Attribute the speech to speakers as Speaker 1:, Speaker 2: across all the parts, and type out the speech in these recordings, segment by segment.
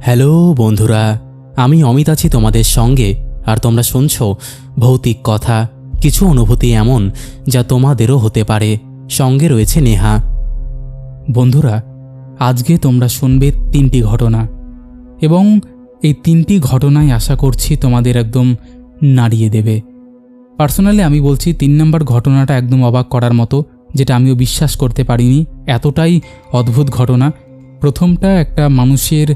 Speaker 1: Hello বন্ধুরা, আমি অমিত আছি তোমাদের সঙ্গে। আর তোমরা শুনছো ভৌতিক কথা, কিছু অনুভূতি এমন যা তোমাদেরও হতে পারে। সঙ্গে রয়েছে নেহা।
Speaker 2: বন্ধুরা, আজকে তোমরা শুনবে 3টি ঘটনা, এবং এই 3টি ঘটনায় আশা করছি তোমাদের একদম নাড়িয়ে দেবে। পার্সোনালি আমি বলছি 3 নম্বর ঘটনাটা একদম অবাক করার মতো, যেটা আমিও বিশ্বাস করতে পারিনি, এতটাই অদ্ভুত ঘটনা। প্রথমটা একটা মানুষের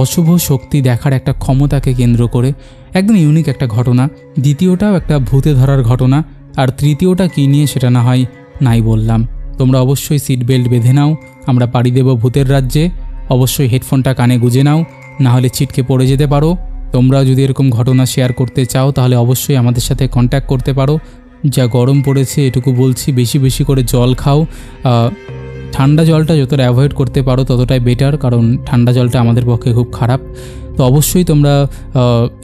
Speaker 2: অশুভ শক্তি দেখার একটা ক্ষমতাকে কেন্দ্র করে একদম ইউনিক একটা ঘটনা। দ্বিতীয়টাও একটা ভূতে ধরার ঘটনা। আর তৃতীয়টা কী নিয়ে সেটা না হয় নাই বললাম। তোমরা অবশ্যই সিট বেল্ট বেঁধে নাও, আমরা পাড়ি দেব ভূতের রাজ্যে। অবশ্যই হেডফোনটা কানে গুঁজে নাও, না হলে ছিটকে পড়ে যেতে পারো। তোমরা যদি এরকম ঘটনা শেয়ার করতে চাও তাহলে অবশ্যই আমাদের সাথে কন্ট্যাক্ট করতে পারো। যা গরম পড়েছে এটুকু বলছি, বেশি বেশি করে জল খাও। ঠান্ডা জলটা যতটা অ্যাভয়েড করতে পারো ততটাই বেটার, কারণ ঠান্ডা জলটা আমাদের পক্ষে খুব খারাপ। তো অবশ্যই তোমরা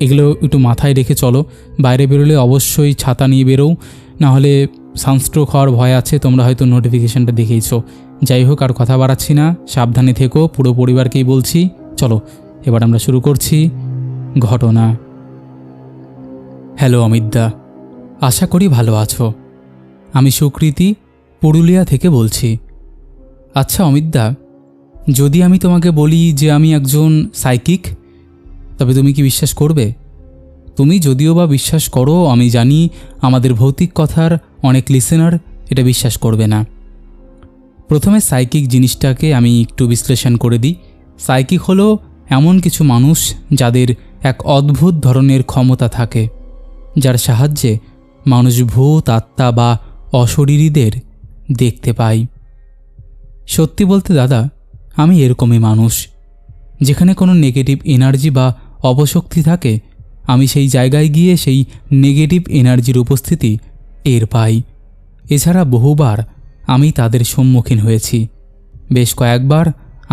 Speaker 2: এগুলো একটু মাথায় রেখে চলো। বাইরে বেরোলে অবশ্যই ছাতা নিয়ে বেরোও, নাহলে সানস্ট্রোক হওয়ার ভয় আছে। তোমরা হয়তো নোটিফিকেশানটা দেখেইছো। যাই হোক, আর কথা বাড়াচ্ছি না, সাবধানে থেকো, পুরো পরিবারকেই বলছি। চলো এবার আমরা শুরু করছি ঘটনা। হ্যালো অমিতদা, আশা করি ভালো আছো। আমি সুকৃতি, পুরুলিয়া থেকে বলছি। আচ্ছা অমিতদা, যদি আমি তোমাকে বলি যে আমি একজন সাইকিক, তবে তুমি কি বিশ্বাস করবে? তুমি যদিও বা বিশ্বাস করো, আমি জানি আমাদের ভৌতিক কথার অনেক লিসেনার এটা বিশ্বাস করবে না। প্রথমে সাইকিক জিনিসটাকে আমি একটু বিশ্লেষণ করে দিই। সাইকিক হলো এমন কিছু মানুষ যাদের এক অদ্ভুত ধরনের ক্ষমতা থাকে, যার সাহায্যে মানুষ ভূত, আত্মা বা অশরীরীদের দেখতে পায়। সত্যি বলতে দাদা, আমি এরকমই মানুষ। যেখানে কোনো নেগেটিভ এনার্জি বা অপশক্তি থাকে, আমি সেই জায়গায় গিয়ে সেই নেগেটিভ এনার্জির উপস্থিতি টের পাই। এছাড়া বহুবার আমি তাদের সম্মুখীন হয়েছি। বেশ কয়েকবার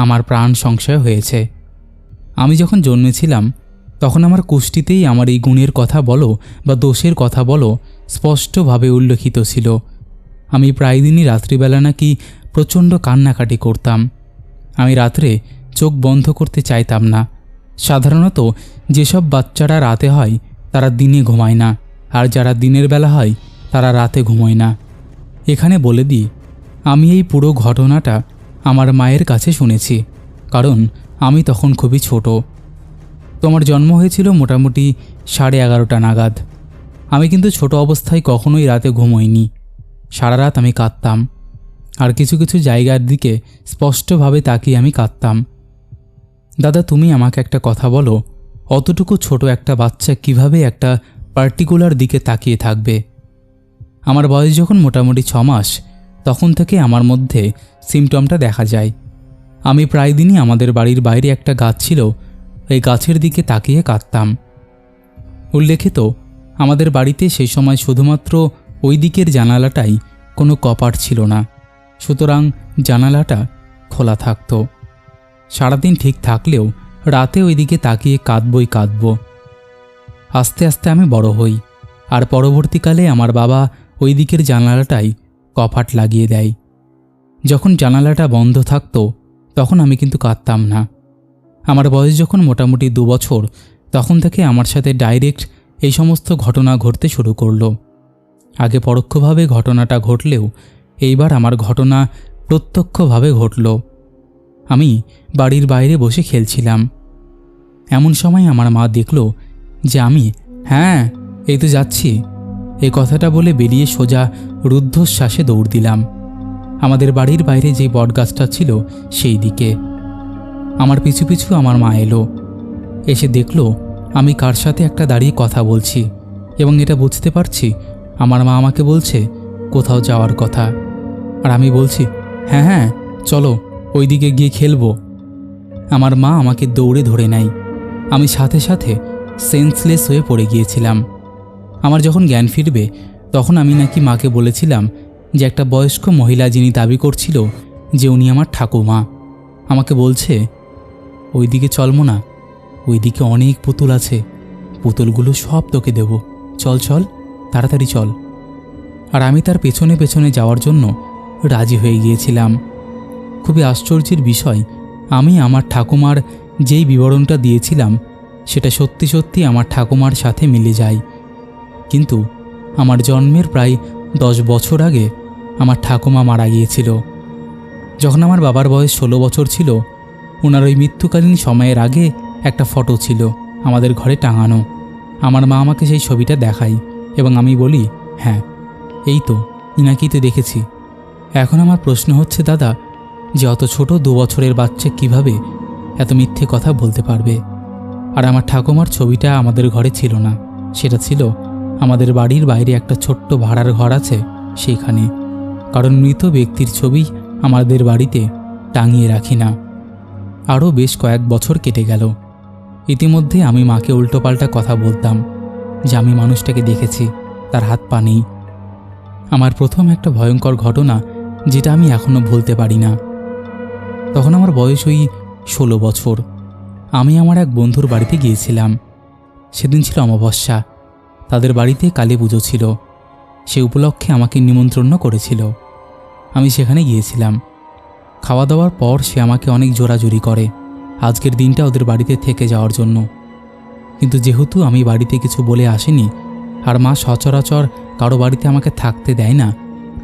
Speaker 2: আমার প্রাণ সংশয় হয়েছে। আমি যখন জন্মেছিলাম তখন আমার কুষ্টিতেই আমার এই গুণের কথা বলো বা দোষের কথা বলো স্পষ্টভাবে উল্লেখিত ছিল। আমি প্রায় দিনই রাত্রিবেলা নাকি প্রচণ্ড কান্নাকাটি করতাম। আমি রাত্রে চোখ বন্ধ করতে চাইতাম না। সাধারণত যেসব বাচ্চারা রাতে হয় তারা দিনে ঘুমায় না, আর যারা দিনের বেলা হয় তারা রাতে ঘুমোয় না। এখানে বলে দিই, আমি এই পুরো ঘটনাটা আমার মায়ের কাছে শুনেছি, কারণ আমি তখন খুবই ছোট। তোমার জন্ম হয়েছিল মোটামুটি 11:30 নাগাদ। আমি কিন্তু ছোট অবস্থায় কখনোই রাতে ঘুমোইনি। সারা রাত আমি কাঁদতাম, আর কিছু কিছু জায়গার দিকে স্পষ্টভাবে তাকিয়ে আমি কাঁদতাম। দাদা, তুমি আমাকে একটা কথা বলো, অতটুকু ছোট একটা বাচ্চা কিভাবে একটা পার্টিকুলার দিকে তাকিয়ে থাকবে? আমার বয়স যখন মোটামুটি 6 মাস, তখন থেকে আমার মধ্যে সিমটমটা দেখা যায়। আমি প্রায় দিনই আমাদের বাড়ির বাইরে একটা গাছ ছিল, এই গাছের দিকে তাকিয়ে কাঁদতাম। উল্লেখিত, আমাদের বাড়িতে সেই সময় শুধুমাত্র ওই দিকের জানালাটাই কোনো কপাট ছিল না, সুতরাং জানালাটা খোলা থাকত। সারাদিন ঠিক থাকলেও রাতে ওই দিকে তাকিয়ে কাঁদবই কাঁদব। আস্তে আস্তে আমি বড় হই, আর পরবর্তীকালে আমার বাবা ওই দিকের জানালাটাই কপাট লাগিয়ে দেয়। যখন জানালাটা বন্ধ থাকতো তখন আমি কিন্তু কাঁদতাম না। আমার বয়স যখন মোটামুটি 2 বছর, তখন থেকে আমার সাথে ডাইরেক্ট এই সমস্ত ঘটনা ঘটতে শুরু করলো। আগে পরোক্ষভাবে ঘটনাটা ঘটলেও এইবার আমার ঘটনা প্রত্যক্ষভাবে ঘটল। আমি বাড়ির বাইরে বসে খেলছিলাম। এমন সময় আমার মা দেখল যে আমি এই তো যাচ্ছি, এই কথাটা বলে বেরিয়ে সোজা রুদ্ধশ্বাসে দৌড় দিলাম আমাদের বাড়ির বাইরে যে বটগাছটা ছিল সেই দিকে। আমার পিছু পিছু আমার মা এলো। এসে দেখল আমি কার সাথে একটা দাঁড়িয়ে কথা বলছি, এবং এটা বুঝতে পারছি আমার মা আমাকে বলছে কোথাও যাওয়ার কথা। আর আমি বলছি হ্যাঁ চলো, ওই দিকে গিয়ে খেলবো। আমার মা আমাকে দৌড়ে ধরে নেয়। আমি সাথে সাথে সেন্সলেস হয়ে পড়ে গিয়েছিলাম। আমার যখন জ্ঞান ফিরবে তখন আমি নাকি মাকে বলেছিলাম যে একটা বয়স্ক মহিলা যিনি দাবি করছিল যে উনি আমার ঠাকুমা, আমাকে বলছে ওই দিকে চলবো না, ওই দিকে অনেক পুতুল আছে, পুতুলগুলো সব তোকে দেব, চল চল তাড়াতাড়ি চল। আর আমি তার পেছনে পেছনে যাওয়ার জন্য রাজি হয়ে গিয়েছিলাম। খুবই আশ্চর্যের বিষয়, আমি আমার ঠাকুমার যেই বিবরণটা দিয়েছিলাম সেটা সত্যি সত্যি আমার ঠাকুমার সাথে মিলে যায়। কিন্তু আমার জন্মের প্রায় 10 বছর আগে আমার ঠাকুমা মারা গিয়েছিল। যখন আমার বাবার বয়স 16 বছর ছিল, ওনার ওই মৃত্যুকালীন সময়ের আগে একটা ফটো ছিল আমাদের ঘরে টাঙানো। আমার মা আমাকে সেই ছবিটা দেখায় এবং আমি বলি, হ্যাঁ এই তো, ইনাকেই তো দেখেছি। এখন আমার প্রশ্ন হচ্ছে দাদা, যে অত ছোট 2 বছরের বাচ্চা কিভাবে এত মিথ্যে কথা বলতে পারবে? আর আমার ঠাকুমার ছবিটা আমাদের ঘরে ছিল না, সেটা ছিল আমাদের বাড়ির বাইরে একটা ছোট্ট ভাড়ার ঘর আছে সেইখানে, কারণ মৃত ব্যক্তির ছবি আমাদের বাড়িতে টাঙিয়ে রাখি না। আরও বেশ কয়েক বছর কেটে গেল। ইতিমধ্যে আমি মাকে উল্টোপাল্টা কথা বলতাম যে আমি মানুষটাকে দেখেছি, তার হাত পা নেই। আমার প্রথম একটা ভয়ঙ্কর ঘটনা যেটা আমি এখনও ভুলতে পারি না। তখন আমার বয়স ওই 16 বছর। আমি আমার এক বন্ধুর বাড়িতে গিয়েছিলাম। সেদিন ছিল অমাবস্যা। তাদের বাড়িতে কালী পুজো ছিল। সে উপলক্ষে আমাকে নিমন্ত্রণ করেছিল। আমি সেখানে গিয়েছিলাম। খাওয়া দাওয়ার পর সে আমাকে অনেক জোরাজুরি করে আজকের দিনটা ওদের বাড়িতে থেকে যাওয়ার জন্য। কিন্তু যেহেতু আমি বাড়িতে কিছু বলে আসিনি, আর মা সচরাচর কারো বাড়িতে আমাকে থাকতে দেয় না,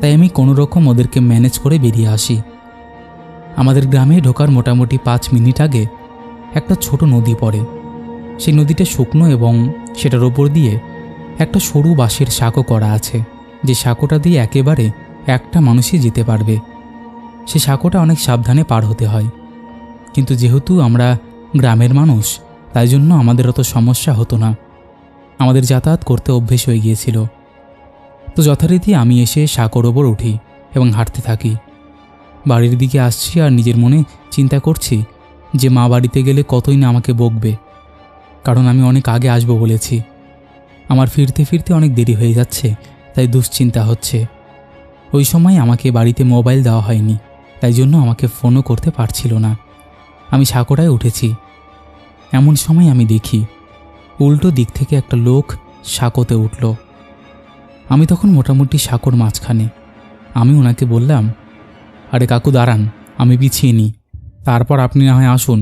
Speaker 2: তাই আমি কোনো রকম ওদেরকে ম্যানেজ করে বেরিয়ে আসি। আমাদের গ্রামে ঢোকার মোটামুটি 5 মিনিট আগে একটা ছোট নদী পড়ে। সেই নদীটা শুকনো এবং সেটার ওপর দিয়ে একটা সরু বাঁশের সাঁকো করা আছে, যে সাঁকোটা দিয়ে একেবারে একটা মানুষই যেতে পারবে। সে সাঁকোটা অনেক সাবধানে পার হতে হয়, কিন্তু যেহেতু আমরা গ্রামের মানুষ তাই জন্য আমাদের অত সমস্যা হতো না। আমাদের যাতায়াত করতে অভ্যেস হয়ে গিয়েছিল। তো যথারীতি আমি এসে সাঁকোর ওপর উঠি এবং হাঁটতে থাকি। বাড়ির দিকে আসছি আর নিজের মনে চিন্তা করছি যে মা বাড়িতে গেলে কতই না আমাকে বকবে, কারণ আমি অনেক আগে আসবো বলেছি। আমার ফিরতে ফিরতে অনেক দেরি হয়ে যাচ্ছে, তাই দুশ্চিন্তা হচ্ছে। ওই সময় আমাকে বাড়িতে মোবাইল দেওয়া হয়নি, তাই জন্য আমাকে ফোনও করতে পারছিল না। আমি সাঁকোটায় উঠেছি। এমন সময় আমি দেখি উল্টো দিক থেকে একটা লোক সাঁকোতে উঠল। আমি তখন মোটামুটি সাঁকোর মাঝখানে। আমি ওনাকে বললাম, আরে কাকু দাঁড়ান, আমি পিছিয়ে নিই, তারপর আপনি না হয় আসুন,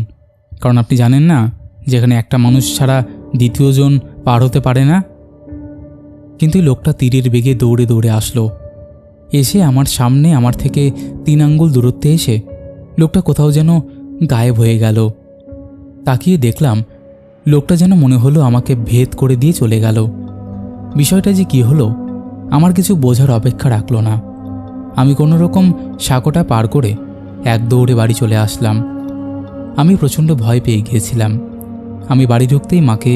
Speaker 2: কারণ আপনি জানেন না যেখানে একটা মানুষ ছাড়া দ্বিতীয়জন পার হতে পারে না। কিন্তু লোকটা তীরের বেগে দৌড়ে দৌড়ে আসলো। এসে আমার সামনে আমার থেকে 3 আঙ্গুল দূরত্বে এসে লোকটা কোথাও যেন গায়েব হয়ে গেল। তাকিয়ে দেখলাম লোকটা যেন মনে হলো আমাকে ভেদ করে দিয়ে চলে গেল। বিষয়টা যে কী হলো আমার কিছু বোঝার অপেক্ষা রাখলো না। আমি কোনো রকম সাঁকোটা পার করে এক দৌড়ে বাড়ি চলে আসলাম। আমি প্রচণ্ড ভয় পেয়ে গিয়েছিলাম। আমি বাড়ি ঢুকতেই মাকে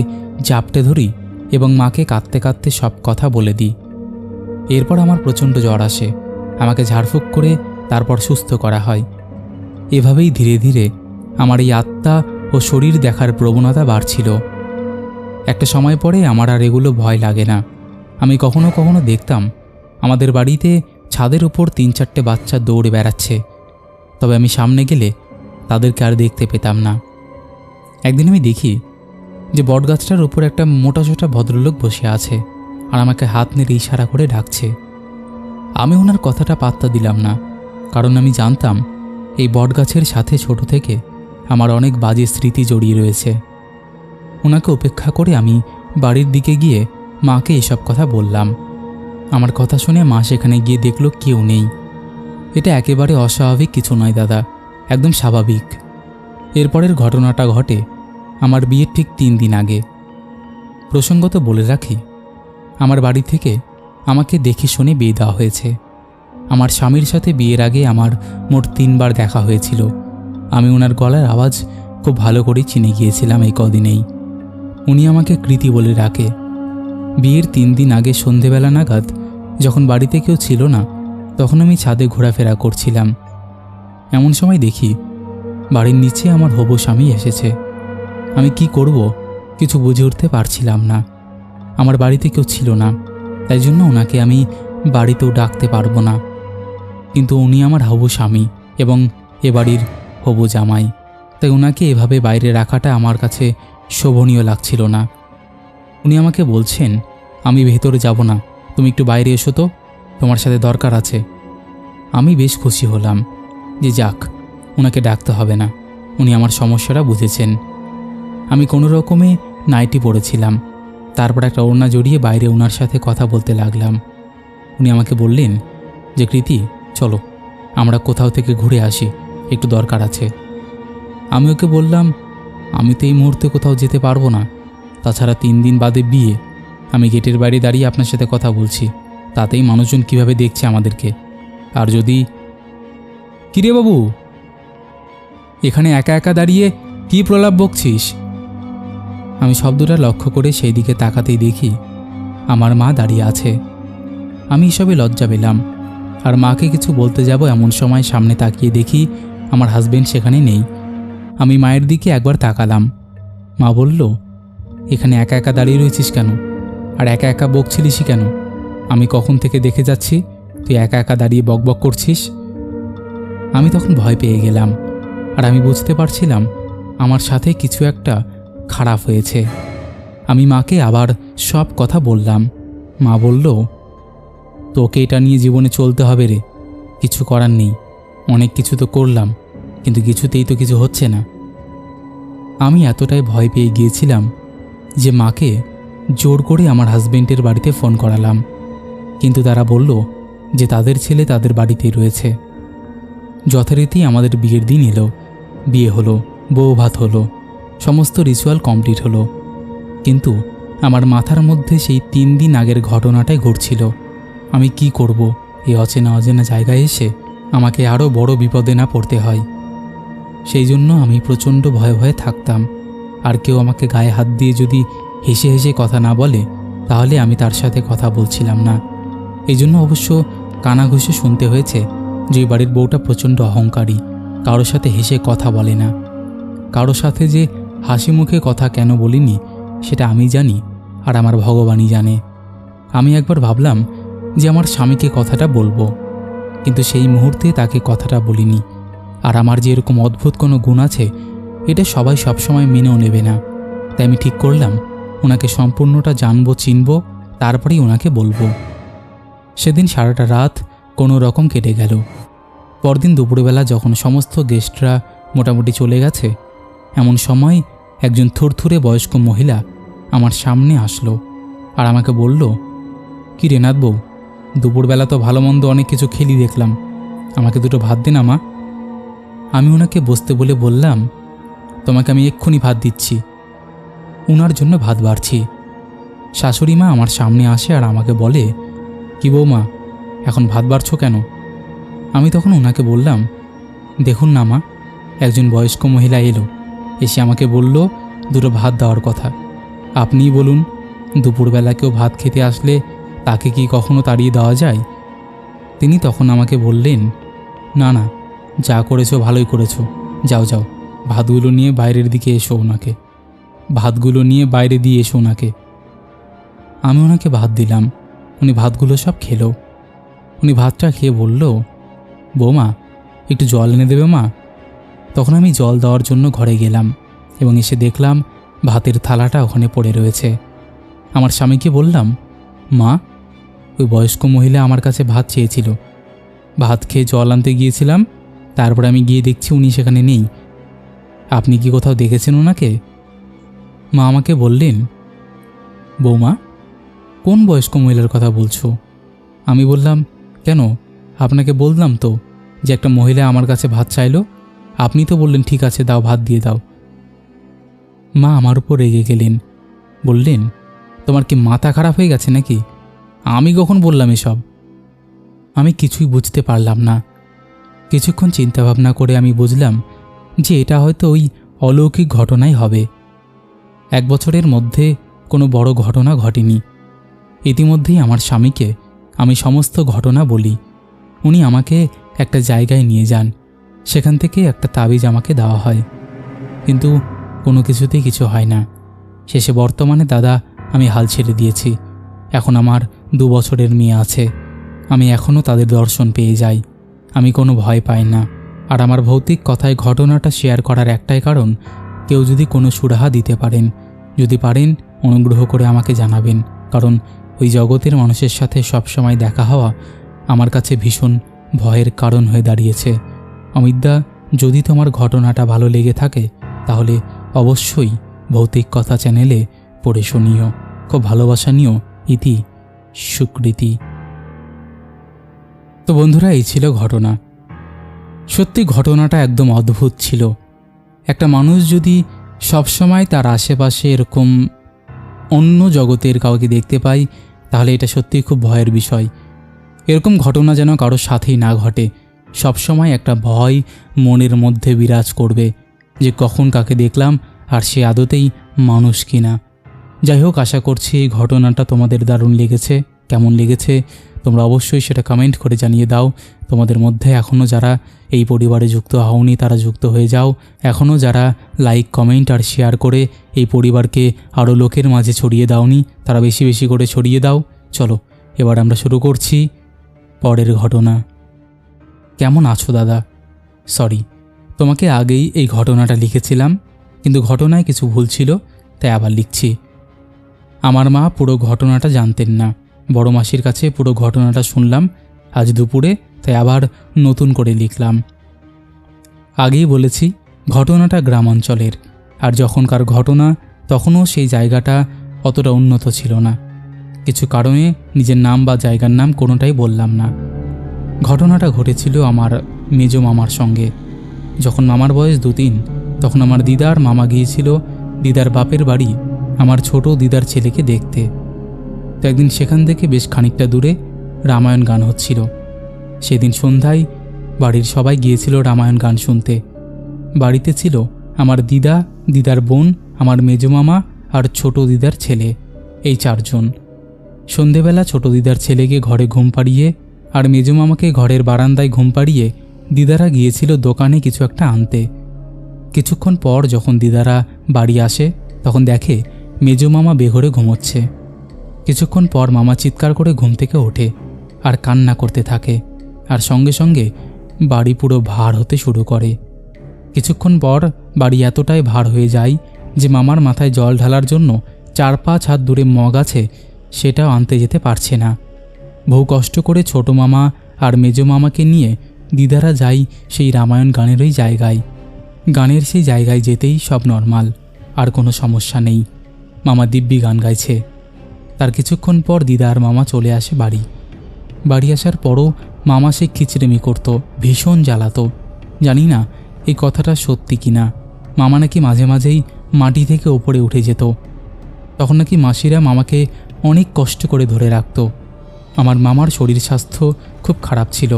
Speaker 2: জাপটে ধরি এবং মাকে কাঁদতে কাঁদতে সব কথা বলে দিই। এরপর আমার প্রচণ্ড জ্বর আসে। আমাকে ঝাড়ফুঁক করে তারপর সুস্থ করা হয়। এভাবেই ধীরে ধীরে আমার এই আত্মা ও শরীর দেখার প্রবণতা বাড়ছিল। একটা সময় পরে আমার আর এগুলো ভয় লাগে না। আমি কখনো কখনো দেখতাম আমাদের বাড়িতে ছাদের উপর 3-4টে বাচ্চা দৌড়ে বেড়াচ্ছে, তবে আমি সামনে গেলে তাদেরকে আর দেখতে পেতাম না। একদিন আমি দেখি যে বটগাছটার উপর একটা মোটাসোটা ভদ্রলোক বসে আছে আর আমাকে হাত নেড়ে ইশারা করে ডাকছে। আমি ওনার কথাটা পাত্তা দিলাম না, কারণ আমি জানতাম এই বটগাছের সাথে ছোট থেকে আমার অনেক বাজে স্মৃতি জড়িয়ে রয়েছে। ওনাকে উপেক্ষা করে আমি বাড়ির দিকে গিয়ে মাকে এসব কথা বললাম। আমার কথা শুনে মা সেখানে গিয়ে দেখল কেউ নেই। এটা একেবারে অস্বাভাবিক কিছু নয় দাদা, একদম স্বাভাবিক। এরপরের ঘটনাটা ঘটে আমার বিয়ের ঠিক 3 দিন আগে। প্রসঙ্গত বলে রাখি, আমার বাড়ি থেকে আমাকে দেখে শুনে বিয়ে দেওয়া হয়েছে। আমার স্বামীর সাথে বিয়ের আগে আমার মোট 3 বার দেখা হয়েছিল। আমি ওনার গলার আওয়াজ খুব ভালো করেই চিনে গিয়েছিলাম এই কদিনেই। উনি আমাকে কৃতি বলে ডাকে। বিয়ের 3 দিন আগে সন্ধেবেলা নাগাদ যখন বাড়িতে কেউ ছিল না, তখন আমি ছাদে ঘোরাফেরা করছিলাম। এমন সময় দেখি বাড়ির নিচে আমার হবু স্বামী এসেছে। আমি কি করব কিছু বুঝে উঠতে পারছিলাম না। আমার বাড়িতে কেউ ছিল না, তাই জন্য ওনাকে আমি বাড়িতেও ডাকতে পারবো না। কিন্তু উনি আমার হবু স্বামী এবং এ বাড়ির হবু জামাই, তাই ওনাকে এভাবে বাইরে রাখাটা আমার কাছে শোভনীয় লাগছিল না। উনি আমাকে বলছেন, আমি ভেতরে যাব না, তুমি একটু বাইরে এসো তো, তোমার সাথে দরকার আছে। আমি বেশ খুশি হলাম যে যাক, ওনাকে ডাকতে হবে না, উনি আমার সমস্যাটা বুঝেছেন। আমি কোনো রকমে নাইটি পরেছিলাম, তারপর একটা ওড়না জড়িয়ে বাইরে ওনার সাথে কথা বলতে লাগলাম। উনি আমাকে বললেন যে কৃতি চলো আমরা কোথাও থেকে ঘুরে আসি, একটু দরকার আছে। আমি ওকে বললাম আমি তো এই মুহূর্তে কোথাও যেতে পারবো না, তাছাড়া 3 দিন বাদে বিয়ে। আমি গেটের বাইরে দাঁড়িয়ে আপনার সাথে কথা বলছি, তাতেই মানুষজন কিভাবে দেখছে আমাদেরকে। আর যদি কিরে বাবু এখানে একা একা দাঁড়িয়ে কি প্রলাপ বকছিস? আমি শব্দটা লক্ষ্য করে সেই দিকে তাকাতেই দেখি আমার মা দাঁড়িয়ে আছে। আমি এসবে লজ্জা পেলাম, আর মাকে কিছু বলতে যাব এমন সময় সামনে তাকিয়ে দেখি আমার হাজবেন্ড সেখানে নেই। আমি মায়ের দিকে একবার তাকালাম। মা বলল, এখানে একা একা দাঁড়িয়ে রয়েছিস কেন, আর একা একা বকছিলিসই কেন? আমি কখন থেকে দেখে যাচ্ছি তুই একা একা দাঁড়িয়ে বকবক করছিস। আমি তখন ভয় পেয়ে গেলাম, আর আমি বুঝতে পারছিলাম আমার সাথে কিছু একটা খারাপ হয়েছে। আমি মাকে আবার সব কথা বললাম। মা বলল, তোকে এটা নিয়ে জীবনে চলতে হবে রে, কিছু করার নেই। অনেক কিছু তো করলাম, কিন্তু কিছুতেই তো কিছু হচ্ছে না। আমি এতটাই ভয় পেয়ে গিয়েছিলাম যে মাকে জোর করে আমার হাজবেন্ডের বাড়িতে ফোন করালাম, কিন্তু তারা বলল যে তাদের ছেলে তাদের বাড়িতেই রয়েছে। যথারীতি আমাদের বিয়ের দিন এলো, বিয়ে হলো, বউ ভাত হলো, সমস্ত রিচুয়াল কমপ্লিট হলো। কিন্তু আমার মাথার মধ্যে সেই 3 দিন আগের ঘটনাটাই ঘটছিল। আমি কি করব এই অচেনা অচেনা জায়গায় এসে আমাকে আরও বড় বিপদে না পড়তে হয়। সেই জন্য আমি প্রচণ্ড ভয়ে ভয়ে থাকতাম। আর কেউ আমাকে গায়ে হাত দিয়ে যদি হেসে হেসে কথা না বলে, তাহলে আমি তার সাথে কথা বলছিলাম না। এই জন্য অবশ্য কানাঘুষে শুনতে হয়েছে যে এই বাড়ির বউটা প্রচণ্ড অহংকারী, কারোর সাথে হেসে কথা বলে না। কারোর সাথে যে হাসি মুখে কথা কেন বলিনি সেটা আমি জানি, আর আমার ভগবানই জানে। আমি একবার ভাবলাম যে আমার স্বামীকে কথাটা বলবো, কিন্তু সেই মুহূর্তে তাকে কথাটা বলিনি। আর আমার যে এরকম অদ্ভুত কোনো গুণ আছে এটা সবাই সবসময় মেনেও নেবে না, তাই আমি ঠিক করলাম ওনাকে সম্পূর্ণটা জানবো, চিনবো, তারপরেই ওনাকে বলবো। সেদিন সারাটা রাত কোনো রকম কেটে গেল। পরদিন দুপুরবেলা যখন সমস্ত গেস্টরা মোটামুটি চলে গেছে, এমন সময় একজন থুরথুরে বয়স্ক মহিলা আমার সামনে আসলো আর আমাকে বলল, কি রে নাথ বউ, দুপুরবেলা তো ভালো মন্দ অনেক কিছু খেলি দেখলাম, আমাকে দুটো ভাত দে না মা। আমি ওনাকে বসতে বলে বললাম, তোমাকে আমি এক্ষুনি ভাত দিচ্ছি। ওনার জন্য ভাত বাড়ছি। শাশুড়ি মা আমার সামনে আসে আর আমাকে বলে, কি বৌমা এখন ভাত বাড়ছো কেন? আমি তখন ওনাকে বললাম, দেখুন না মা, একজন বয়স্ক মহিলা এলো, এসে আমাকে বলল দুটো ভাত দেওয়ার কথা। আপনিই বলুন, দুপুরবেলা কেউ ভাত খেতে আসলে তাকে কি কখনো তাড়িয়ে দেওয়া যায়? তিনি তখন আমাকে বললেন, না না, যা করেছো ভালোই করেছো, যাও যাও, ভাতগুলো নিয়ে বাইরের দিকে এসো, ওনাকে ভাতগুলো নিয়ে বাইরে দিয়ে এসো ওনাকে। আমি ওনাকে ভাত দিলাম, উনি ভাতগুলো সব খেলো। উনি ভাতটা খেয়ে বলল, বৌমা একটু জল এনে দেবে মা? তখন আমি জল দেওয়ার জন্য ঘরে গেলাম এবং এসে দেখলাম ভাতের থালাটা ওখানে পড়ে রয়েছে। আমার স্বামীকে বললাম, মা ওই বয়স্ক মহিলা আমার কাছে ভাত চেয়েছিল, ভাত খেয়ে জল আনতে গিয়েছিলাম, তারপর আমি গিয়ে দেখছি উনি সেখানে নেই। আপনি কি কোথাও দেখেছেন ওনাকে? মা আমাকে বললেন, বৌমা কোন বয়স্ক মহিলার কথা বলছো? আমি বললাম, কেন, আপনাকে বললাম তো যে একটা মহিলা আমার কাছে ভাত চাইলো, আপনি তো বললেন ঠিক আছে দাও, ভাত দিয়ে দাও। মা আমার উপর রেগে গেলেন, বললেন, তোমার কি মাথা খারাপ হয়ে গেছে নাকি? আমি কখন বললাম এসব? আমি কিছুই বুঝতে পারলাম না। কিছুক্ষণ চিন্তাভাবনা করে আমি বুঝলাম যে এটা হয়তো ওই অলৌকিক ঘটনাই হবে। 1 বছরের মধ্যে কোনো বড় ঘটনা ঘটেনি। ইতিমধ্যেই আমার স্বামীকে আমি সমস্ত ঘটনা বলি। উনি আমাকে একটা জায়গায় নিয়ে যান, সেখান থেকে একটা তাবিজ আমাকে দেওয়া হয়, কিন্তু কোনো কিছুতেই কিছু হয় না। শেষে বর্তমানে দাদা আমি হাল ছেড়ে দিয়েছি। এখন আমার 2 বছরের মেয়ে আছে, আমি এখনও তাদের দর্শন পেয়ে যাই। আমি কোনো ভয় পাই না। আর আমার ভৌতিক কথায় ঘটনাটা শেয়ার করার একটাই কারণ, কেউ যদি কোনো সুরাহা দিতে পারেন, যদি পারেন অনুগ্রহ করে আমাকে জানাবেন, কারণ ওই জগতের মানুষের সাথে সবসময় দেখা হওয়া আমার কাছে ভীষণ ভয়ের কারণ হয়ে দাঁড়িয়েছে। অমিতদা যদি তোমার ঘটনাটা ভালো লেগে থাকে তাহলে অবশ্যই ভৌতিক কথা চ্যানেলে পড়ে শুনিও। খুব ভালোবাসা নিও। ইতি সুকৃতি। তো বন্ধুরা, এই ছিল ঘটনা। সত্যি ঘটনাটা একদম অদ্ভুত ছিল। একটা মানুষ যদি সবসময় তার আশেপাশে এরকম অন্য জগতের কাউকে দেখতে পায় তাহলে এটা সত্যিই খুব ভয়ের বিষয়। এরকম ঘটনা যেন কারোর সাথেই না ঘটে। সবসময় একটা ভয় মনের মধ্যে বিরাজ করবে যে কখন কাকে দেখলাম আর সে আদতেই মানুষ কিনা। যাই হোক, আশা করছি এই ঘটনাটা তোমাদের দারুণ লেগেছে। কেমন লেগেছে তোমরা অবশ্যই সেটা কমেন্ট করে জানিয়ে দাও। তোমাদের মধ্যে এখনও যারা এই পরিবারে যুক্ত হওনি তারা যুক্ত হয়ে যাও। এখনও যারা লাইক, কমেন্ট আর শেয়ার করে এই পরিবারকে আরও লোকের মাঝে ছড়িয়ে দাওনি তারা বেশি বেশি করে ছড়িয়ে দাও। চলো এবার আমরা শুরু করছি পরের ঘটনা। কেমন আছো দাদা? সরি, তোমাকে আগেই এই ঘটনাটা লিখেছিলাম, কিন্তু ঘটনায় কিছু ভুল ছিল তাই আবার লিখছি। আমার মা পুরো ঘটনাটা জানতেন না। বড় মাসির কাছে পুরো ঘটনাটা শুনলাম আজ দুপুরে, তাই আবার নতুন করে লিখলাম। আগেই বলেছি ঘটনাটা গ্রাম অঞ্চলের, আর যখনকার ঘটনা তখনও সেই জায়গাটা অতটা উন্নত ছিল না। কিছু কারণে নিজের নাম বা জায়গার নাম কোনোটাই বললাম না। ঘটনাটা ঘটেছিল আমার মেজো মামার সঙ্গে। যখন মামার বয়স 2-3 তখন আমার দিদার মামা গিয়েছিল দিদার বাপের বাড়ি আমার ছোট দিদার ছেলেকে দেখতে। তো একদিন সেখান থেকে বেশ খানিকটা দূরে রামায়ণ গান হচ্ছিল। সেদিন সন্ধ্যায় বাড়ির সবাই গিয়েছিল রামায়ণ গান শুনতে। বাড়িতে ছিল আমার দিদা, দিদার বোন, আমার মেজো মামা আর ছোট দিদার ছেলে, এই 4 জন। সন্ধেবেলা ছোট দিদার ছেলেকে ঘরে ঘুম পাড়িয়ে আর মেজো মামাকে ঘরের বারান্দায় ঘুম পাড়িয়ে দিদারা গিয়েছিল দোকানে কিছু একটা আনতে। কিছুক্ষণ পর যখন দিদারা বাড়ি আসে তখন দেখে মেজো মামা বেঘরে ঘুমোচ্ছে। কিছুক্ষণ পর মামা চিৎকার করে ঘুম থেকে ওঠে আর কান্না করতে থাকে, আর সঙ্গে সঙ্গে বাড়ি পুরো ভার হতে শুরু করে। কিছুক্ষণ পর বাড়ি এতটাই ভার হয়ে যায় যে মামার মাথায় জল ঢালার জন্য 4-5 হাত দূরে মগ আছে, সেটাও আনতে যেতে পারছে না। বহু কষ্ট করে ছোট মামা আর মেজো মামাকে নিয়ে দিদারা যায় সেই রামায়ণ গানের ওই জায়গায়। গানের সেই জায়গায় যেতেই সব নর্মাল, আর কোনো সমস্যা নেই। মামা দিব্যি গান গাইছে। তার কিছুক্ষণ পর দিদা আর মামা চলে আসে বাড়ি। বাড়ি আসার পরও মামা সে খিচড়েমি করত, ভীষণ জ্বালাতো। জানি না এই কথাটা সত্যি কিনা। মামা নাকি মাঝে মাঝেই মাটি থেকে ওপরে উঠে যেত। তখন নাকি মাসিরা মামাকে অনেক কষ্ট করে ধরে রাখত। আমার মামার শরীর স্বাস্থ্য খুব খারাপ ছিল,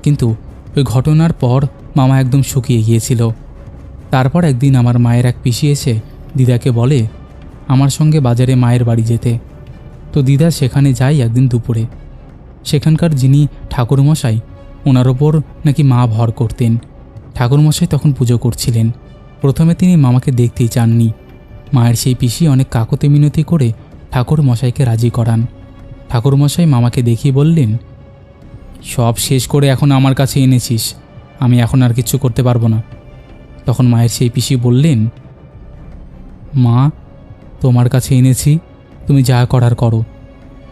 Speaker 2: কিন্তু ওই ঘটনার পর মামা একদম শুকিয়ে গিয়েছিল। তারপর একদিন আমার মায়ের এক পিসি এসে দিদাকে বলে আমার সঙ্গে বাজারে মায়ের বাড়ি যেতে। তো দিদা সেখানে যায় একদিন দুপুরে। সেখানকার যিনি ঠাকুরমশাই, ওনার ওপর নাকি মা ভর করতেন। ঠাকুরমশাই তখন পুজো করছিলেন। প্রথমে তিনি মামাকে দেখতেই চাননি। মায়ের সেই পিসি অনেক কাকতে মিনতি করে ঠাকুরমশাইকে রাজি করান। ঠাকুরমশাই মামাকে দেখিয়ে বললেন, সব শেষ করে এখন আমার কাছে এনেছিস, আমি এখন আর কিছু করতে পারবো না। তখন মায়ের সেই পিসি বললেন, মা তোমার কাছে এনেছি, তুমি যা করার করো।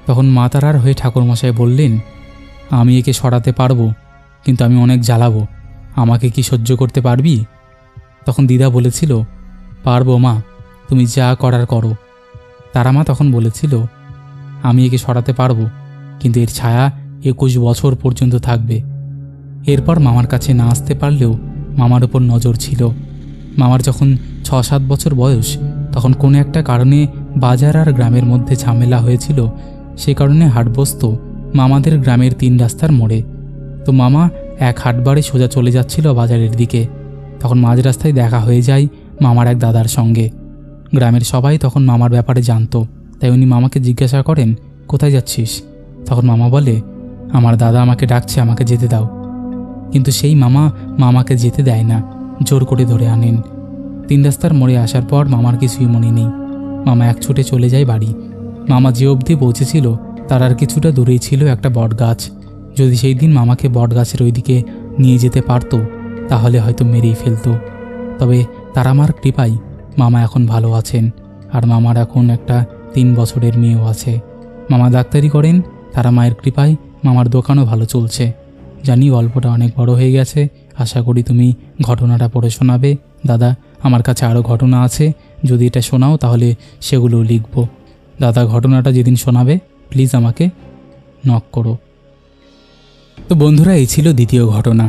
Speaker 2: তখন মা তারার হয়ে ঠাকুরমশাই বললেন, আমি একে সরাতে পারবো, কিন্তু আমি অনেক জ্বালাবো, আমাকে কি সহ্য করতে পারবি? তখন দিদা বলেছিল, পারবো মা, তুমি যা করার করো। তারা মা তখন বলেছিল, আমি একে সরাতে পারবো, কিন্তু এর ছায়া 21 বছর পর্যন্ত থাকবে। এরপর মামার কাছে না আসতে পারলেও মামার ওপর নজর ছিল। মামার যখন 6-7 বছর বয়স তখন কোনো একটা কারণে বাজার আর গ্রামের মধ্যে ঝামেলা হয়েছিল। সে কারণে হাট বসত মামাদের গ্রামের 3 রাস্তার মোড়ে। তো মামা এক হাটবারে সোজা চলে যাচ্ছিল বাজারের দিকে। তখন মাঝ রাস্তায় দেখা হয়ে যায় মামার এক দাদার সঙ্গে। গ্রামের সবাই তখন মামার ব্যাপারে জানতো, তাই উনি মামাকে জিজ্ঞাসা করেন, কোথায় যাচ্ছিস? তখন মামা বলে, আমার দাদা আমাকে ডাকছে, আমাকে যেতে দাও। কিন্তু সেই মামা মামাকে যেতে দেয় না, জোর করে ধরে আনেন। 3 রাস্তার মোড়ে আসার পর মামার কিছুই মনে নেই। মামা এক ছুটে চলে যায় বাড়ি। মামা যে অবধি পৌঁছেছিল তার আর কিছুটা দূরেই ছিল একটা বটগাছ। যদি সেই দিন মামাকে বটগাছের ওইদিকে নিয়ে যেতে পারত তাহলে হয়তো মেরেই ফেলতো। তবে তার আমার কৃপায় মামা এখন ভালো আছেন, আর মামার এখন একটা 3 বছরের মেয়েও আছে। মামা ডাক্তারি করেন, তারা মায়ের কৃপায় মামার দোকানও ভালো চলছে। জানি গল্পটা অনেক বড় হয়ে গেছে, আশা করি তুমি ঘটনাটা পড়ে শোনাবে। দাদা, আমার কাছে আরও ঘটনা আছে, যদি এটা শোনাও তাহলে সেগুলোও লিখব। দাদা, ঘটনাটা যেদিন শোনাবে প্লিজ আমাকে নক করো। তো বন্ধুরা, এই ছিল দ্বিতীয় ঘটনা।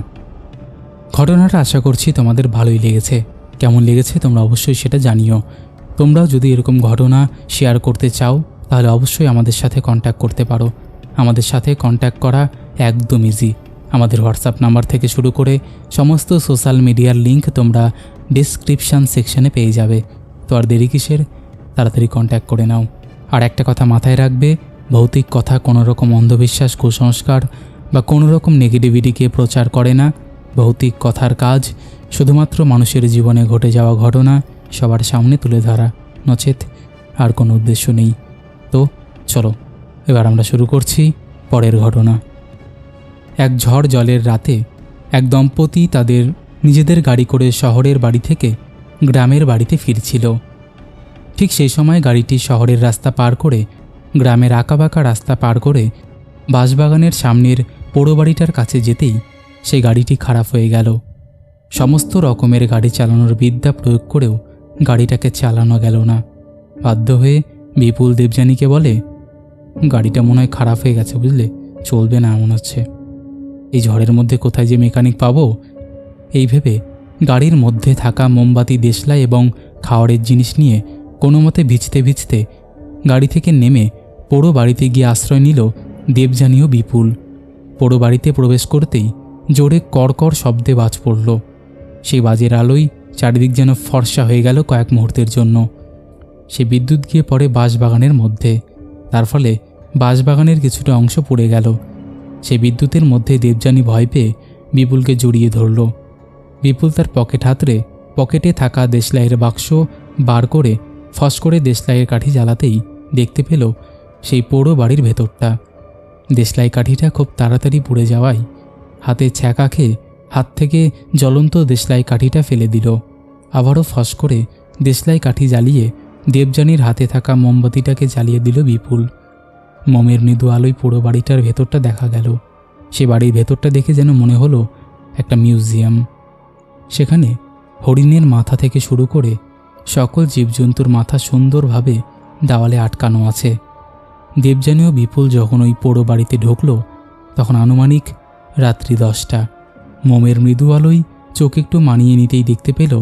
Speaker 2: ঘটনাটা আশা করছি তোমাদের ভালোই লেগেছে। কেমন লেগেছে তোমরা অবশ্যই সেটা জানিও। তোমরাও যদি এরকম ঘটনা শেয়ার করতে চাও তাহলে অবশ্যই আমাদের সাথে কন্ট্যাক্ট করতে পারো। আমাদের সাথে কন্ট্যাক্ট করা একদম ইজি। আমাদের হোয়াটসঅ্যাপ নাম্বার থেকে শুরু করে সমস্ত সোশ্যাল মিডিয়ার লিঙ্ক তোমরা ডেসক্রিপশান সেকশনে পেয়ে যাবে। তো আর দেরি কিসের, তাড়াতাড়ি কন্ট্যাক্ট করে নাও। আর একটা কথা মাথায় রাখবে, ভৌতিক কথা কোনো রকম অন্ধবিশ্বাস, কুসংস্কার বা কোনো রকম নেগেটিভিটিকে প্রচার করে না। ভৌতিক কথার কাজ শুধুমাত্র মানুষের জীবনে ঘটে যাওয়া ঘটনা সবার সামনে তুলে ধরা, নচেত আর কোনো উদ্দেশ্য নেই। তো চলো এবার আমরা শুরু করছি পরের ঘটনা। এক ঝড় জলের রাতে এক দম্পতি তাদের নিজেদের গাড়ি করে শহরের বাড়ি থেকে গ্রামের বাড়িতে ফিরছিল। ঠিক সেই সময় গাড়িটি শহরের রাস্তা পার করে গ্রামের আঁকাবাঁকা রাস্তা পার করে বাঁশবাগানের সামনের পোড়ো বাড়িটার কাছে যেতেই সেই গাড়িটি খারাপ হয়ে গেল। সমস্ত রকমের গাড়ি চালানোর বিদ্যা প্রয়োগ করেও গাড়িটাকে চালানো গেল না। বাধ্য হয়ে বিপুল দেবযানীকে বলে, গাড়িটা মনে হয় খারাপ হয়ে গেছে, বুঝলে, চলবে না মনে হচ্ছে। এই ঝড়ের মধ্যে কোথায় যে মেকানিক পাবো, এই ভেবে গাড়ির মধ্যে থাকা মোমবাতি, দেশলাই এবং খাওয়ারের জিনিস নিয়ে কোনো মতে ভিজতে ভিজতে গাড়ি থেকে নেমে পোড়ো বাড়িতে গিয়ে আশ্রয় নিল দেবযানী ও বিপুল। পোড়ো বাড়িতে প্রবেশ করতেই জোরে কড়কড় শব্দে বাজ পড়ল। সেই বাজের আলোয় চারিদিক যেন ফর্সা হয়ে গেল কয়েক মুহূর্তের জন্য। সে বিদ্যুৎ গিয়ে পড়ে বাঁশবাগানের মধ্যে, তার ফলে বাঁশবাগানের কিছুটা অংশ পুড়ে গেল। সে বিদ্যুতের মধ্যে দেবযানী ভয় পেয়ে বিপুলকে জড়িয়ে ধরল। বিপুল তার পকেট হাতড়ে পকেটে থাকা দেশলাইয়ের বাক্স বার করে ফস করে দেশলাইয়ের কাঠি জ্বালাতেই দেখতে পেল সেই পোড়ো বাড়ির ভেতরটা। দেশলাই কাঠিটা খুব তাড়াতাড়ি পুড়ে যাওয়ায় হাতে ছ্যাঁকা খেয়ে হাত থেকে জ্বলন্ত দেশলাই কাঠিটা ফেলে দিল। আবারও ফস করে দেশলাই কাঠি জ্বালিয়ে দেবযানীর হাতে থাকা মোমবাতিটাকে জ্বালিয়ে দিল বিপুল। মোমের মৃদু আলোয় পুরো বাড়িটার ভেতরটা দেখা গেল। সে বাড়ির ভেতরটা দেখে যেন মনে হলো একটা মিউজিয়াম। সেখানে হরিণের মাথা থেকে শুরু করে সকল জীবজন্তুর মাথা সুন্দরভাবে দেওয়ালে আটকানো আছে। দেবযানী ও বিপুল যখন ওই পোড়ো বাড়িতে ঢুকল তখন আনুমানিক রাত্রি 10টা। মোমের মৃদু আলোয় চোখ একটু মানিয়ে নিতেই দেখতে পেল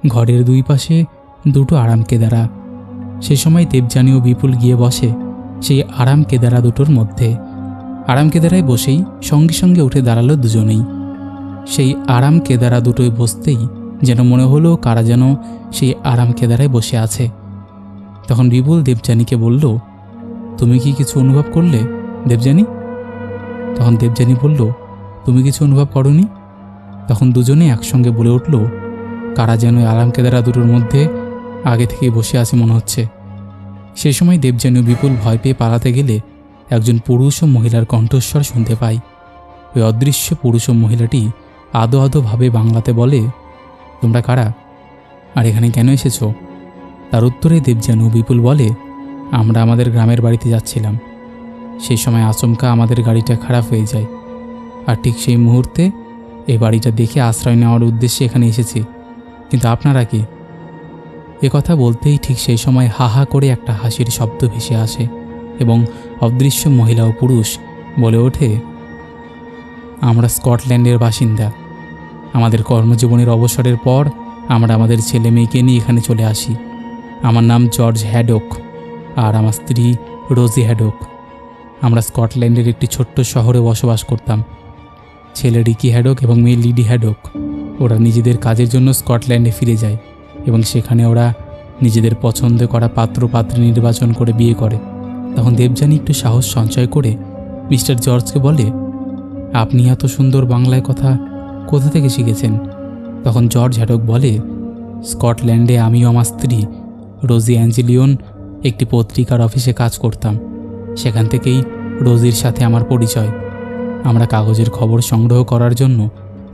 Speaker 2: ঘরের দুই পাশে দুটো আরাম কেদারা। সে সময় দেবযানী ও বিপুল গিয়ে বসে সেই আরাম কেদারা দুটোর মধ্যে। আরাম কেদারায় বসেই সঙ্গে সঙ্গে উঠে দাঁড়ালো দুজনেই। সেই আরাম কেদারা দুটোয় বসতেই যেন মনে হলো কারা যেন সেই আরাম কেদারায় বসে আছে। তখন বিপুল দেবযানীকে বলল, তুমি কি কিছু অনুভব করলে দেবযানী? তখন দেবযানী বলল, তুমি কিছু অনুভব করনি? তখন দুজনে একসঙ্গে বলে উঠল, কারা যেন আরাম কেদারা দুটোর মধ্যে আগে থেকেই বসে আছে মনে হচ্ছে। সেই সময় দেবযানী ও বিপুল ভয় পেয়ে পালাতে গেলে একজন পুরুষ ও মহিলার কণ্ঠস্বর শুনতে পায়। ওই অদৃশ্য পুরুষ ও মহিলাটি আদো আদোভাবে বাংলাতে বলে, তোমরা কারা আর এখানে কেন এসেছো? তার উত্তরে দেবযানী ও বিপুল বলে, আমরা আমাদের গ্রামের বাড়িতে যাচ্ছিলাম। সেই সময় আচমকা আমাদের গাড়িটা খারাপ হয়ে যায়, আর ঠিক সেই মুহূর্তে এই বাড়িটা দেখে আশ্রয় নেওয়ার উদ্দেশ্যে এখানে এসেছি। কিন্তু আপনারা কি? এ কথা বলতেই ঠিক সেই সময় হা হা করে একটা হাসির শব্দ ভেসে আসে এবং অদৃশ্য মহিলা ও পুরুষ বলে ওঠে, আমরা স্কটল্যান্ডের বাসিন্দা। আমাদের কর্মজীবনের অবসরের পর আমরা আমাদের ছেলে মেয়েকে নিয়ে এখানে চলে আসি। আমার নাম জর্জ হ্যাডক আর আমার স্ত্রী রোজি হ্যাডক। আমরা স্কটল্যান্ডের একটি ছোট্ট শহরে বসবাস করতাম। ছেলে রিকি হ্যাডক এবং মেয়ে লিডি হ্যাডক ওরা নিজেদের কাজের জন্য স্কটল্যান্ডে ফিরে যায় এবং সেখানে ওরা নিজেদের পছন্দ করা পাত্র পাত্রী নির্বাচন করে বিয়ে করে। তখন দেবযানী একটু সাহস সঞ্চয় করে মিস্টার জর্জকে বলে, আপনি এত সুন্দর বাংলায় কথা কোথা থেকে শিখেছেন? তখন জর্জ হ্যাডক বলে, স্কটল্যান্ডে আমিও আমার স্ত্রী রোজি অ্যাঞ্জেলিয়ন একটি পত্রিকার অফিসে কাজ করতাম। সেখান থেকেই রোজির সাথে আমার পরিচয়। আমরা কাগজের খবর সংগ্রহ করার জন্য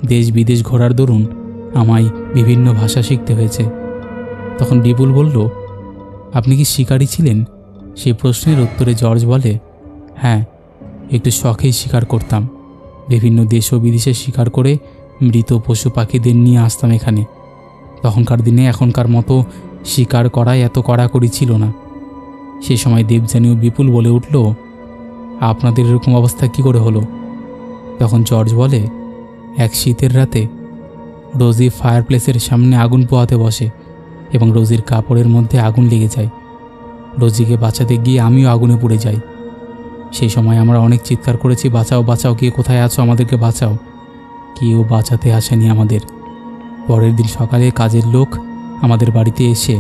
Speaker 2: দেশ বিদেশ ঘোরার দরুন আমায় বিভিন্ন ভাষা শিখতে হয়েছে। তখন বিপুল বলল, আপনি কি শিকারী ছিলেন? সেই প্রশ্নের উত্তরে জর্জ বলে, হ্যাঁ, একটু শখেই শিকার করতাম। বিভিন্ন দেশ ও বিদেশে শিকার করে মৃত পশু পাখিদের নিয়ে আসতাম এখানে। তখনকার দিনে এখনকার মতো শিকার করাই এত কড়াকড়ি ছিল না। সেই সময় দেবযানী ও বিপুল বলে উঠল, আপনাদের এরকম অবস্থা কি করে হলো? তখন জর্জ বলে, এক শীতের রাতে রোজি ফায়ারপ্লেসের সামনে আগুন পোহাতে বসে এবং রোজির কাপড়ের মধ্যে আগুন লেগে যায়। রোজিকে বাঁচাতে গিয়ে আমিও আগুনে পুড়ে যাই। সেই সময় আমরা অনেক চিৎকার করেছি, বাঁচাও বাঁচাও, কে কোথায় আছো, আমাদেরকে বাঁচাও। কেউ বাঁচাতে আসেনি আমাদের। পরের দিন সকালে কাজের লোক আমাদের বাড়িতে এসে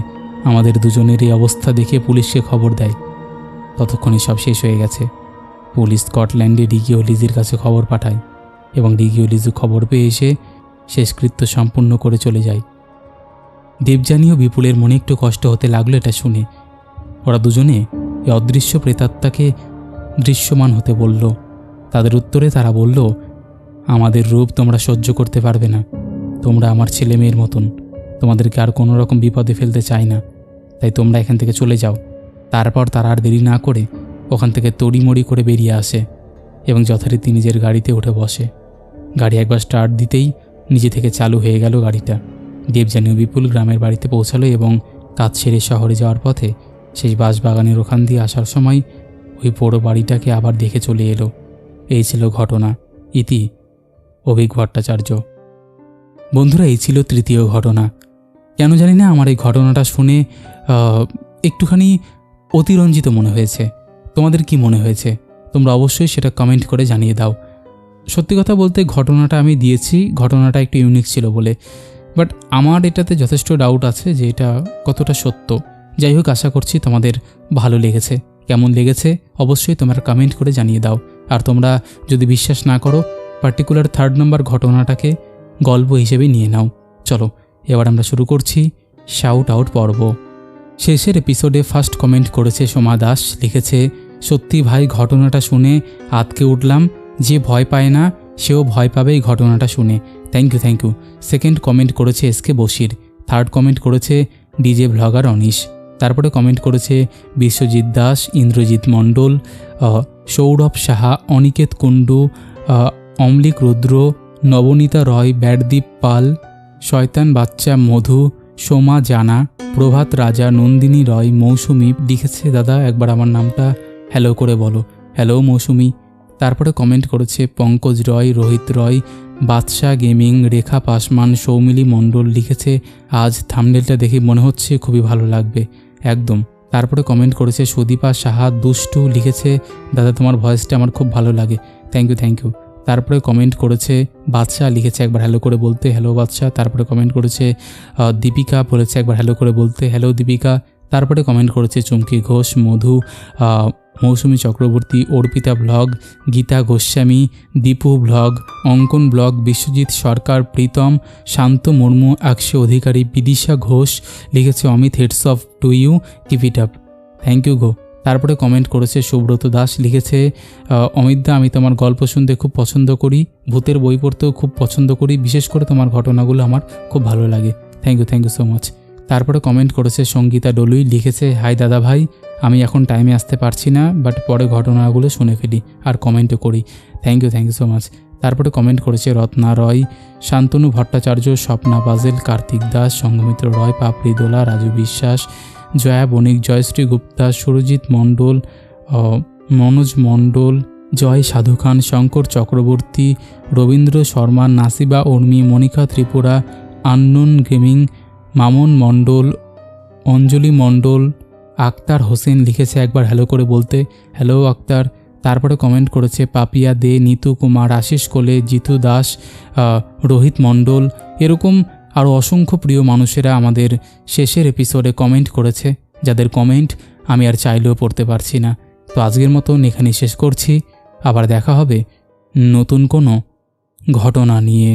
Speaker 2: আমাদের দুজনের এই অবস্থা দেখে পুলিশকে খবর দেয়। ততক্ষণে সব শেষ হয়ে গেছে। পুলিশ স্কটল্যান্ডে ডিগি ও লিজির কাছে খবর পাঠায় এবং ডিগি ও লিজু খবর পেয়ে এসে শেষকৃত্য সম্পূর্ণ করে চলে যায়। দেবযানী ও বিপুলের মনে একটু কষ্ট হতে লাগলো এটা শুনে। ওরা দুজনে এই অদৃশ্য প্রেতাত্মাকে দৃশ্যমান হতে বলল। তাদের উত্তরে তারা বলল, আমাদের রূপ তোমরা সহ্য করতে পারবে না। তোমরা আমার ছেলে মেয়ের মতন, তোমাদেরকে আর কোনো রকম বিপদে ফেলতে চাই না, তাই তোমরা এখান থেকে চলে যাও। তারপর তারা আর দেরি না করে ওখান থেকে তড়িমড়ি করে বেরিয়ে আসে এবং যথারীতি নিজের গাড়িতে উঠে বসে। গাড়ি একবার স্টার্ট দিতেই নিজে থেকে চালু হয়ে গেল গাড়িটা। দেবযানী ও বিপুল গ্রামের বাড়িতে পৌঁছালো এবং কাজ সেরে শহরে যাওয়ার পথে সেই বাঁশবাগানের ওখান দিয়ে আসার সময় ওই বড় বাড়িটাকে আবার দেখে চলে এলো। এই ছিল ঘটনা। ইতি অভিক ভট্টাচার্য। বন্ধুরা, এই ছিল তৃতীয় ঘটনা। কেন জানি না আমার এই ঘটনাটা শুনে একটুখানি অতিরঞ্জিত মনে হয়েছে। তোমাদের কি মনে হয়েছে তোমরা অবশ্যই সেটা কমেন্ট করে জানিয়ে দাও। সত্যি কথা বলতে ঘটনাটা আমি দিয়েছি, ঘটনাটা একটু ইউনিক ছিল বলে, বাট আমার এটাতে যথেষ্ট ডাউট আছে যে এটা কতটা সত্য। যাই হোক, আশা করছি তোমাদের ভালো লেগেছে। কেমন লেগেছে অবশ্যই তোমরা কমেন্ট করে জানিয়ে দাও। আর তোমরা যদি বিশ্বাস না করো, পার্টিকুলার 3 নম্বর ঘটনাটাকে গল্প হিসেবে নিয়ে নাও। চলো এবার আমরা শুরু করছি শাউট আউট পর্ব। শেষের এপিসোডে ফার্স্ট কমেন্ট করেছে সোমা দাস, লিখেছে, সত্যি ভাই ঘটনাটা শুনে আতকে উঠলাম। যে ভয় পায় না সেও ভয় পাবে এই ঘটনাটা শুনে। Thank you. সেকেন্ড কমেন্ট করেছে এসকে বশির। থার্ড কমেন্ট করেছে ডিজে ব্লগার অনিশ। তারপরে কমেন্ট করেছে বিশ্বজিৎ দাস, ইন্দ্রজিৎ মণ্ডল, সৌরভ সাহা, অনিকেত কুণ্ডু, অমলিক রুদ্র, নবনীতা রয়, ব্যাডদীপ পাল, শয়তান বাচ্চা মধু, সোমা জানা, প্রভাত রাজা, নন্দিনী রয়, মৌসুমি। লিখেছে, দাদা একবার আমার নামটা হ্যালো করে বলো। হ্যালো মৌসুমি। তারপরে কমেন্ট করেছে পঙ্কজ রয়, রোহিত রয়, বাদশাহ গেমিং, রেখা পাসমান, সৌমিলি মণ্ডল। লিখেছে, আজ থাম্বনেলটা দেখে মনে হচ্ছে খুবই ভালো লাগবে। একদম। তারপরে কমেন্ট করেছে সুদীপা সাহা, দুষ্টু। লিখেছে, দাদা তোমার ভয়েসটা আমার খুব ভালো লাগে। Thank you. তারপরে কমেন্ট করেছে বাদশাহ, লিখেছে একবার হ্যালো করে বলতে। হ্যালো বাদশাহ। তারপরে কমেন্ট করেছে দীপিকা, বলেছে একবার হ্যালো করে বলতে। হ্যালো দীপিকা। তারপরে কমেন্ট করেছে Chumki Ghosh, Madhu, Mousumi Chakraborty, Arpita blog, Gita Goswami, Dipu blog, Ankan blog, Biswajit Sarkar, Pritam, Shanta Murmu, Akash Adhikari, Bidisha Ghosh. লিখেছে Amit, hats off to you, keep it up. Thank you গো। তারপরে কমেন্ট করেছে সুব্রত দাস, লিখেছে, অমিতদা আমি তোমার গল্প শুনতে খুব পছন্দ করি, ভূতের বই পড়তেও খুব পছন্দ করি, বিশেষ করে তোমার ঘটনাগুলো আমার খুব ভালো লাগে। Thank you so much. তারপরে কমেন্ট করেছে সঙ্গীতা ডলুই, লিখেছে, হাই দাদা ভাই, আমি এখন টাইমে আসতে পারছি না, বাট পরে ঘটনাগুলো শুনে ফেলি আর কমেন্টও করি। Thank you so much. তারপরে কমেন্ট করেছে রত্না রয়, শান্তনু ভট্টাচার্য, স্বপ্না বাজেল, কার্তিক দাস, সঙ্গমিত্র রয়, পাপড়ি দোলা, রাজু বিশ্বাস, জয়া বণিক, জয়শ্রী গুপ্তা, সুরজিৎ মণ্ডল, মনোজ মণ্ডল, জয় সাধু খান, শঙ্কর চক্রবর্তী, রবীন্দ্র শর্মা, নাসিবা উর্মি, মনিকা ত্রিপুরা, আন্নুন গেমিং, মামুন মণ্ডল, অঞ্জলি মণ্ডল, আক্তার হোসেন। লিখেছে একবার হ্যালো করে বলতে। হ্যালো আক্তার। তারপরে কমেন্ট করেছে পাপিয়া দে, নিতু কুমার, আশিস কোলে, জিতু দাস, রোহিত মণ্ডল। এরকম আরও অসংখ্য প্রিয় মানুষেরা আমাদের শেষের এপিসোডে কমেন্ট করেছে, যাদের কমেন্ট আমি আর চাইলেও পড়তে পারছি না। তো আজকের মতন এখানেই শেষ করছি। আবার দেখা হবে নতুন কোনো ঘটনা নিয়ে।